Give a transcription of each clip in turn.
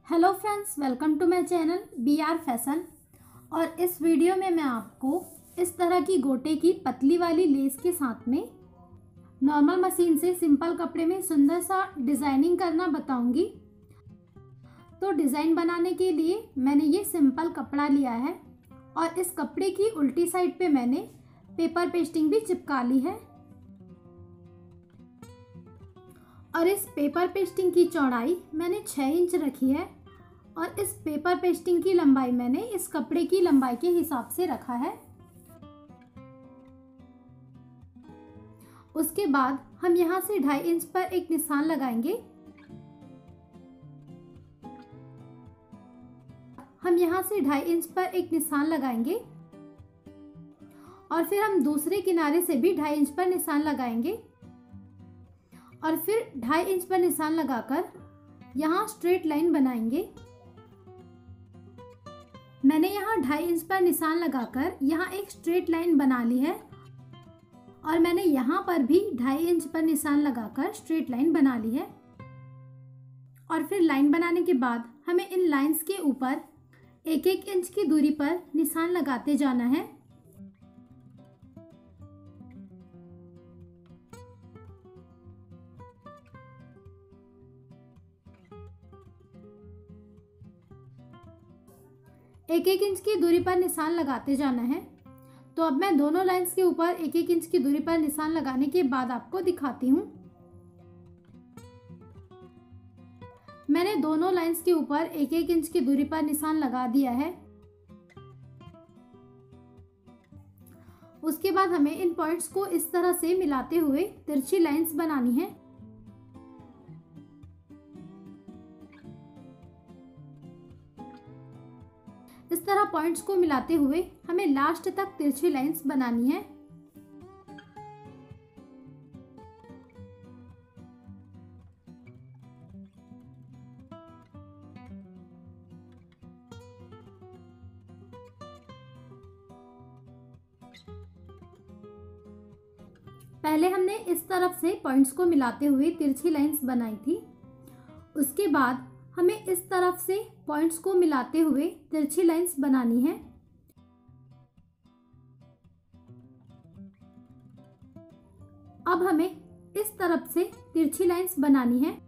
Hello friends, welcome to my channel BR fashion. और इस video में मैं आपको इस तरह की गोटे की पतली वाली लेस के साथ में नॉर्मल मशीन से सिंपल कपड़े में सुंदर सा डिज़ाइनिंग करना बताऊंगी। तो डिज़ाइन बनाने के लिए मैंने ये सिंपल कपड़ा लिया है और इस कपड़े की उल्टी साइड पे मैंने पेपर पेस्टिंग भी चिपका ली है। और इस पेपर पेस्टिंग की चौड़ाई मैंने 6 इंच रखी है और इस पेपर पेस्टिंग की लंबाई मैंने इस कपड़े की लंबाई के हिसाब से रखा है। उसके बाद हम यहाँ से 2.5 इंच पर एक निशान लगाएंगे। हम यहाँ से 2.5 इंच पर एक निशान लगाएंगे और फिर हम दूसरे किनारे से भी 2.5 इंच पर निशान लगाएंगे और फिर 2.5 इंच पर निशान लगाकर यहाँ स्ट्रेट लाइन बनाएंगे। मैंने यहाँ 2.5 इंच पर निशान लगाकर यहाँ एक स्ट्रेट लाइन बना ली है और मैंने यहाँ पर भी 2.5 इंच पर निशान लगाकर स्ट्रेट लाइन बना ली है। और फिर लाइन बनाने के बाद हमें इन लाइंस के ऊपर 1-1 इंच की दूरी पर निशान लगाते जाना है। एक इंच की दूरी पर निशान लगाते जाना है। तो अब मैं दोनों लाइंस के ऊपर 1-1 इंच की दूरी पर निशान लगाने के बाद आपको दिखाती हूँ। मैंने दोनों लाइंस के ऊपर 1-1 इंच की दूरी पर निशान लगा दिया है। उसके बाद हमें इन पॉइंट्स को इस तरह से मिलाते हुए तिरछी लाइंस बनानी है। इस तरह पॉइंट्स को मिलाते हुए हमें लास्ट तक तिरछी लाइंस बनानी है। पहले हमने इस तरफ से पॉइंट्स को मिलाते हुए तिरछी लाइंस बनाई थी। उसके बाद हमें इस तरफ से पॉइंट्स को मिलाते हुए तिरछी लाइंस बनानी है। अब हमें इस तरफ से तिरछी लाइंस बनानी है।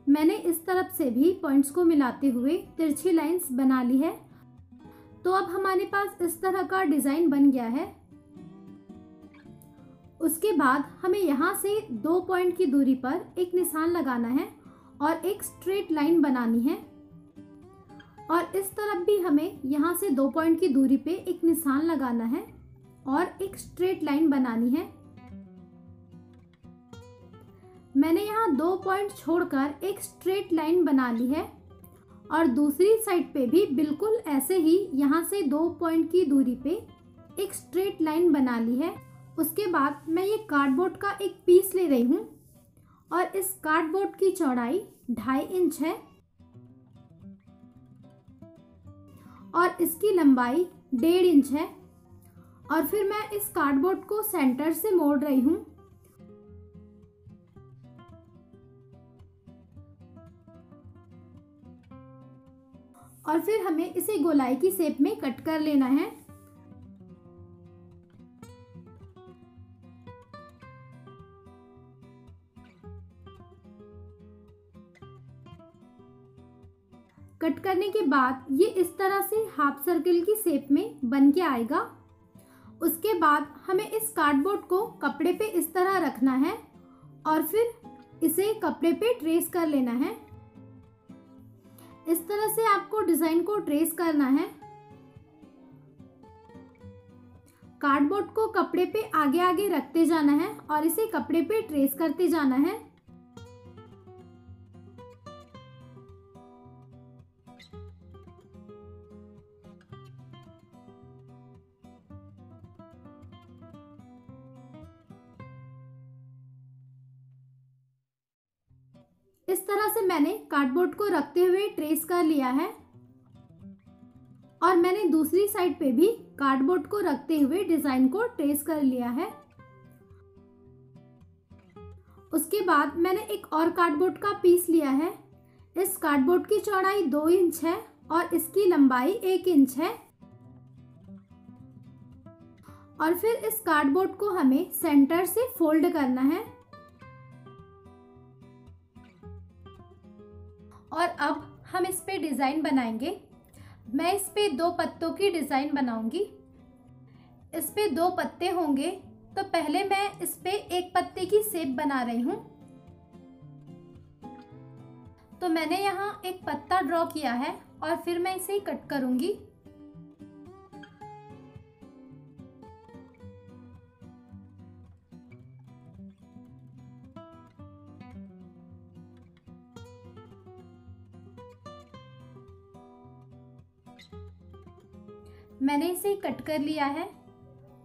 मैंने इस तरफ से भी पॉइंट्स को मिलाते हुए तिरछी लाइंस बना ली है। तो अब हमारे पास इस तरह का डिजाइन बन गया है। उसके बाद हमें यहाँ से 2 पॉइंट की दूरी पर एक निशान लगाना है और एक स्ट्रेट लाइन बनानी है। और इस तरफ भी हमें यहाँ से 2 पॉइंट की दूरी पे एक निशान लगाना है और एक स्ट्रेट लाइन बनानी है। मैंने यहाँ 2 पॉइंट छोड़कर एक स्ट्रेट लाइन बना ली है और दूसरी साइड पे भी बिल्कुल ऐसे ही यहाँ से 2 पॉइंट की दूरी पे एक स्ट्रेट लाइन बना ली है। उसके बाद मैं ये कार्डबोर्ड का एक पीस ले रही हूँ और इस कार्डबोर्ड की चौड़ाई 2.5 इंच है और इसकी लंबाई 1.5 इंच है। और फिर मैं इस कार्डबोर्ड को सेंटर से मोड़ रही हूँ। और फिर हमें इसे गोलाई की शेप में कट कर लेना है। कट करने के बाद ये इस तरह से हाफ सर्कल की शेप में बन के आएगा। उसके बाद हमें इस कार्डबोर्ड को कपड़े पे इस तरह रखना है और फिर इसे कपड़े पे ट्रेस कर लेना है। इस तरह से आपको डिजाइन को ट्रेस करना है। कार्डबोर्ड को कपड़े पे आगे आगे रखते जाना है और इसे कपड़े पे ट्रेस करते जाना है। इस तरह से मैंने कार्डबोर्ड को रखते हुए ट्रेस कर लिया है और मैंने दूसरी साइड पे भी कार्डबोर्ड को रखते हुए डिजाइन को ट्रेस कर लिया है। उसके बाद मैंने एक और कार्डबोर्ड का पीस लिया है। इस कार्डबोर्ड की चौड़ाई 2 इंच है और इसकी लंबाई 1 इंच है और फिर इस कार्डबोर्ड को हमें सेंटर से फोल्ड करना है और अब हम इस पे डिज़ाइन बनाएंगे। मैं इस पे 2 पत्तों की डिज़ाइन बनाऊंगी। इस पे 2 पत्ते होंगे, तो पहले मैं इस पे एक पत्ते की शेप बना रही हूँ। तो मैंने यहाँ एक पत्ता ड्रॉ किया है और फिर मैं इसे कट करूँगी। मैंने इसे कट कर लिया है।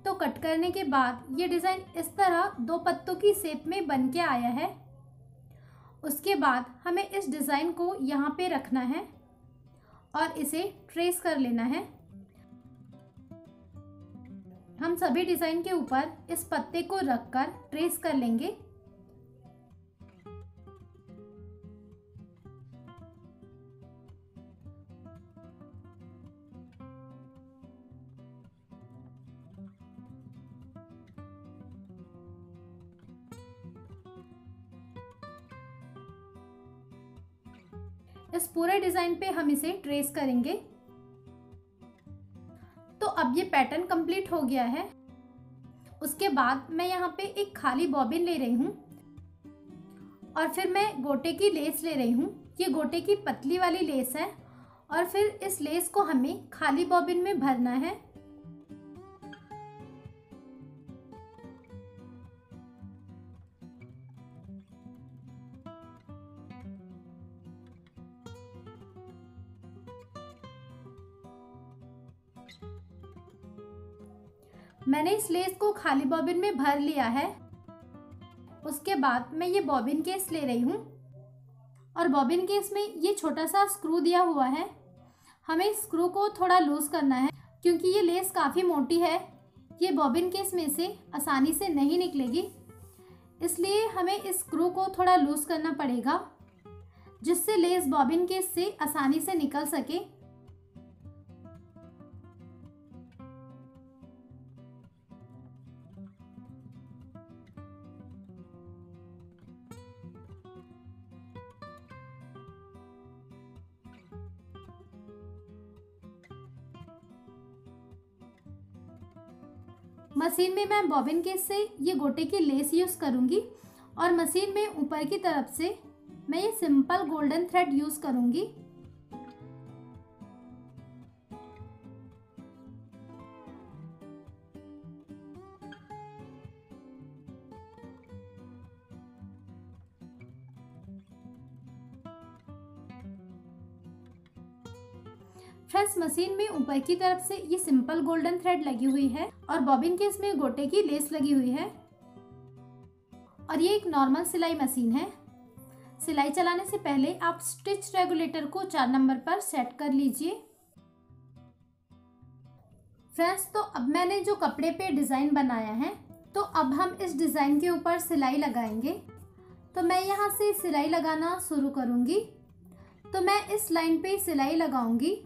तो कट करने के बाद ये डिज़ाइन इस तरह 2 पत्तों की शेप में बन के आया है। उसके बाद हमें इस डिज़ाइन को यहाँ पे रखना है और इसे ट्रेस कर लेना है। हम सभी डिज़ाइन के ऊपर इस पत्ते को रखकर ट्रेस कर लेंगे। इस पूरे डिज़ाइन पे हम इसे ट्रेस करेंगे। तो अब ये पैटर्न कंप्लीट हो गया है। उसके बाद मैं यहाँ पे एक खाली बॉबिन ले रही हूँ और फिर मैं गोटे की लेस ले रही हूँ। ये गोटे की पतली वाली लेस है और फिर इस लेस को हमें खाली बॉबिन में भरना है। मैंने इस लेस को खाली बॉबिन में भर लिया है। उसके बाद मैं ये बॉबिन केस ले रही हूँ और बॉबिन केस में ये छोटा सा स्क्रू दिया हुआ है। हमें स्क्रू को थोड़ा लूज़ करना है क्योंकि ये लेस काफ़ी मोटी है। ये बॉबिन केस में से आसानी से नहीं निकलेगी, इसलिए हमें इस स्क्रू को थोड़ा लूज़ करना पड़ेगा जिससे लेस बॉबिन केस से आसानी से निकल सके। मशीन में मैं बॉबिन केस से ये गोटे की लेस यूज़ करूँगी और मशीन में ऊपर की तरफ से मैं ये सिंपल गोल्डन थ्रेड यूज़ करूँगी। फ्रेंड्स, मशीन में ऊपर की तरफ से ये सिंपल गोल्डन थ्रेड लगी हुई है और बॉबिन केस में गोटे की लेस लगी हुई है और ये एक नॉर्मल सिलाई मशीन है। सिलाई चलाने से पहले आप स्टिच रेगुलेटर को 4 नंबर पर सेट कर लीजिए। फ्रेंड्स, तो अब मैंने जो कपड़े पे डिज़ाइन बनाया है, तो अब हम इस डिज़ाइन के ऊपर सिलाई लगाएंगे। तो मैं यहाँ से सिलाई लगाना शुरू करूँगी। तो मैं इस लाइन पे सिलाई लगाऊंगी।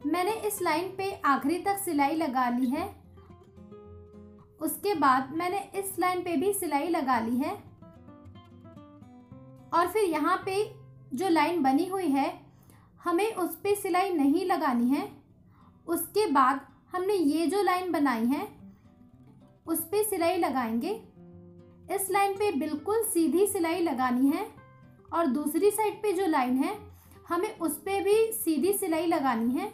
मैंने इस लाइन पे आखिरी तक सिलाई लगा ली है। उसके बाद मैंने इस लाइन पे भी सिलाई लगा ली है। और फिर यहाँ पे जो लाइन बनी हुई है हमें उस पे सिलाई नहीं लगानी है। उसके बाद हमने ये जो लाइन बनाई है उस पे सिलाई लगाएंगे। इस लाइन पे बिल्कुल सीधी सिलाई लगानी है और दूसरी साइड पे जो लाइन है हमें उस पे भी सीधी सिलाई लगानी है।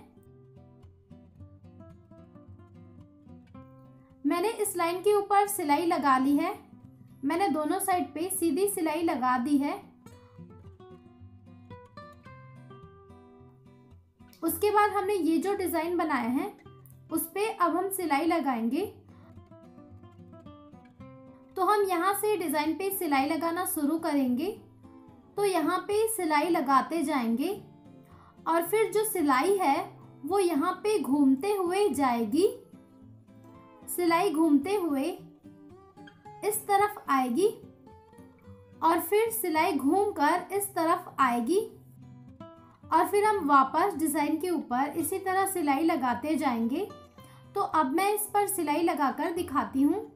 मैंने इस लाइन के ऊपर सिलाई लगा ली है। मैंने दोनों साइड पे सीधी सिलाई लगा दी है। उसके बाद हमने ये जो डिजाइन बनाया है उस पे अब हम सिलाई लगाएंगे। तो हम यहाँ से डिजाइन पे सिलाई लगाना शुरू करेंगे। तो यहाँ पे सिलाई लगाते जाएंगे और फिर जो सिलाई है वो यहाँ पे घूमते हुए जाएगी। सिलाई घूमते हुए इस तरफ आएगी और फिर सिलाई घूमकर इस तरफ आएगी और फिर हम वापस डिजाइन के ऊपर इसी तरह सिलाई लगाते जाएंगे। तो अब मैं इस पर सिलाई लगाकर दिखाती हूँ।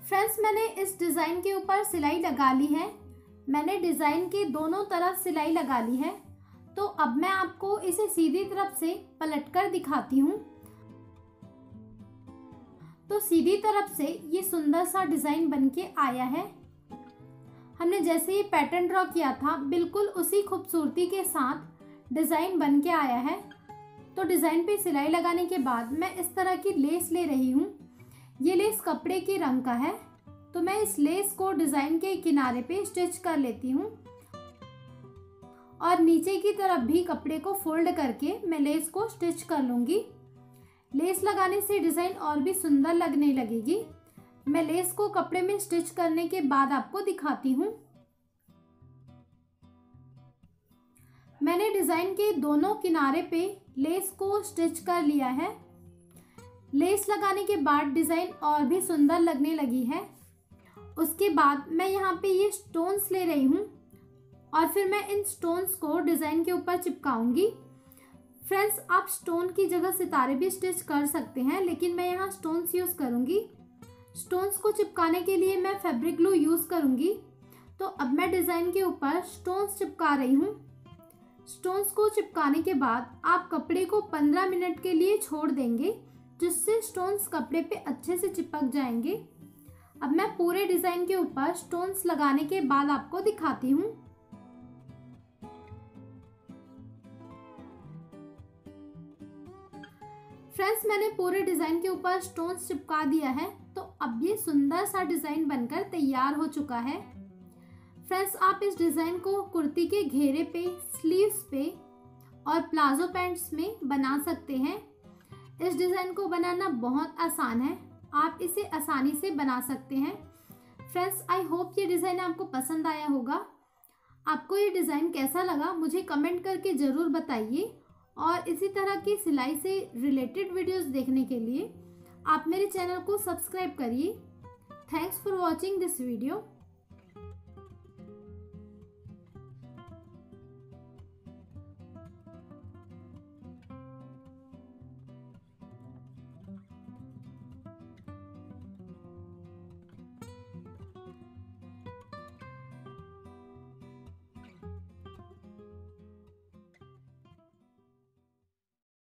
फ्रेंड्स, मैंने इस डिज़ाइन के ऊपर सिलाई लगा ली है। मैंने डिज़ाइन के दोनों तरफ सिलाई लगा ली है। तो अब मैं आपको इसे सीधी तरफ से पलटकर दिखाती हूँ। तो सीधी तरफ से ये सुंदर सा डिज़ाइन बनके आया है। हमने जैसे ये पैटर्न ड्रॉ किया था बिल्कुल उसी खूबसूरती के साथ डिज़ाइन बनके आया है। तो डिज़ाइन पे सिलाई लगाने के बाद मैं इस तरह की लेस ले रही हूँ। ये लेस कपड़े के रंग का है। तो मैं इस लेस को डिज़ाइन के किनारे पे स्टिच कर लेती हूँ और नीचे की तरफ भी कपड़े को फोल्ड करके मैं लेस को स्टिच कर लूँगी। लेस लगाने से डिज़ाइन और भी सुंदर लगने लगेगी। मैं लेस को कपड़े में स्टिच करने के बाद आपको दिखाती हूँ। मैंने डिज़ाइन के दोनों किनारे पे लेस को स्टिच कर लिया है। लेस लगाने के बाद डिज़ाइन और भी सुंदर लगने लगी है। उसके बाद मैं यहाँ पे ये स्टोन्स ले रही हूँ और फिर मैं इन स्टोन्स को डिज़ाइन के ऊपर चिपकाऊंगी। फ्रेंड्स, आप स्टोन की जगह सितारे भी स्टिच कर सकते हैं, लेकिन मैं यहाँ स्टोन्स यूज़ करूँगी। स्टोन्स को चिपकाने के लिए मैं फैब्रिक ग्लू यूज़ करूँगी। तो अब मैं डिज़ाइन के ऊपर स्टोन्स चिपका रही हूँ। स्टोन्स को चिपकाने के बाद आप कपड़े को 15 मिनट के लिए छोड़ देंगे, जिससे स्टोन्स कपड़े पे अच्छे से चिपक जाएंगे। अब मैं पूरे डिज़ाइन के ऊपर स्टोन्स लगाने के बाद आपको दिखाती हूँ। फ्रेंड्स, मैंने पूरे डिज़ाइन के ऊपर स्टोन्स चिपका दिया है। तो अब ये सुंदर सा डिज़ाइन बनकर तैयार हो चुका है। फ्रेंड्स, आप इस डिज़ाइन को कुर्ती के घेरे पे, स्लीव्स पे और प्लाजो पैंट्स में बना सकते हैं। इस डिज़ाइन को बनाना बहुत आसान है, आप इसे आसानी से बना सकते हैं। फ्रेंड्स, आई होप ये डिज़ाइन आपको पसंद आया होगा। आपको ये डिज़ाइन कैसा लगा मुझे कमेंट करके ज़रूर बताइए, और इसी तरह की सिलाई से रिलेटेड वीडियोस देखने के लिए आप मेरे चैनल को सब्सक्राइब करिए। Thanks for watching this video.